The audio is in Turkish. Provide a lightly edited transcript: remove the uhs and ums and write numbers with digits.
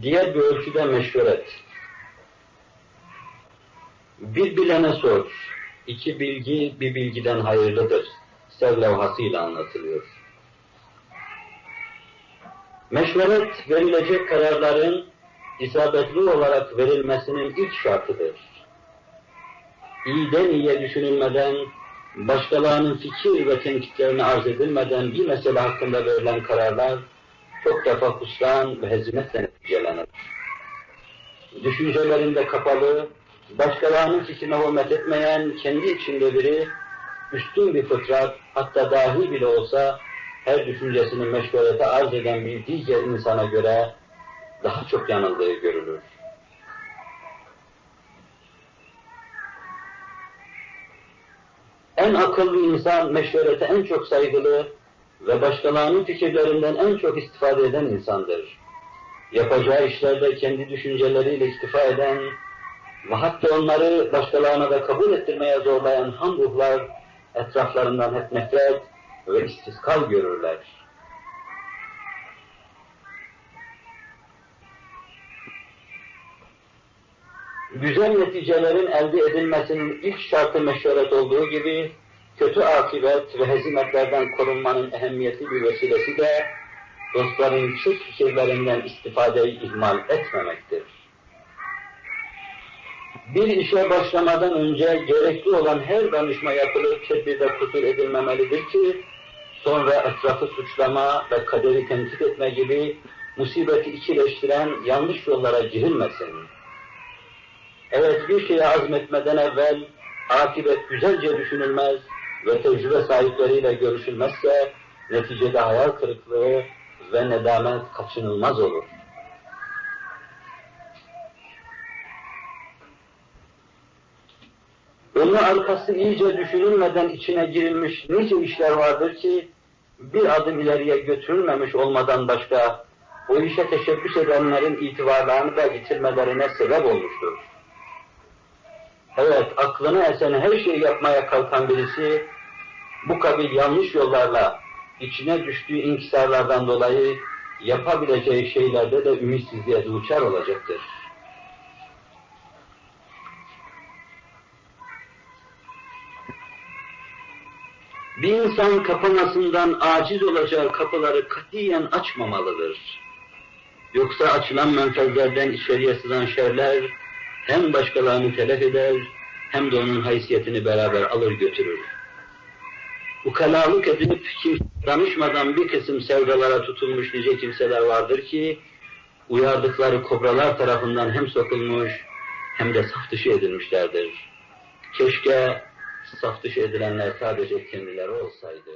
Diğer bir ölçüde meşveret. Bir bilene sor, iki bilgi bir bilgiden hayırlıdır. Serlevhasıyla anlatılıyor. Meşveret, verilecek kararların isabetli olarak verilmesinin ilk şartıdır. İyiden iyiye düşünülmeden, başkalarının fikir ve tenkitlerine arz edilmeden bir mesele hakkında verilen kararlar çok defa husran ve hezimetle neticelenir. Düşüncelerinde kapalı, başkalarının fikrine hürmet etmeyen, kendi içinde biri, üstün bir fıtrat, hatta dahi bile olsa, her düşüncesini meşverete arz eden bir diğer insana göre daha çok yanıldığı görülür. En akıllı insan, meşverete en çok saygılı ve başkalarının fikirlerinden en çok istifade eden insandır. Yapacağı işlerde kendi düşünceleriyle iktifa eden ve hatta onları başkalarına da kabul ettirmeye zorlayan ham ruhlar etraflarından hep nefret ve istiskal görürler. Güzel neticelerin elde edilmesinin ilk şartı meşveret olduğu gibi, kötü akıbet ve hezimetlerden korunmanın ehemmiyetli bir vesilesi de, dostların yüksek fikirlerinden istifadeyi ihmal etmemektir. Bir işe başlamadan önce gerekli olan her danışma yapılıp tedbirde kusur edilmemelidir ki, sonra etrafı suçlama ve kaderi tenkit etme gibi musibeti ikileştiren yanlış yollara girilmesin. Evet, bir şeye azmetmeden evvel akıbet güzelce düşünülmez ve tecrübe sahipleriyle görüşülmezse neticede hayal kırıklığı ve nedamet kaçınılmaz olur. Onun arkası iyice düşünülmeden içine girilmiş nice işler vardır ki bir adım ileriye götürülmemiş olmadan başka o işe teşebbüs edenlerin itibarlarını da yitirmelerine sebep olmuştur. Evet, aklını esen her şeyi yapmaya kalkan birisi, bu kabil yanlış yollarla, içine düştüğü inkisarlardan dolayı yapabileceği şeylerde de ümitsizliğe duçar olacaktır. Bir insan kapamasından aciz olacağı kapıları katiyen açmamalıdır. Yoksa açılan menfezlerden içeriye sızan şerler, hem başkalarını telef eder, hem de onun haysiyetini beraber alır götürür. Ukalalık edip danışmadan bir kısım sevdalara tutulmuş nice kimseler vardır ki, uyardıkları kobralar tarafından hem sokulmuş, hem de saf dışı edilmişlerdir. Keşke saf dışı edilenler sadece kendileri olsaydı.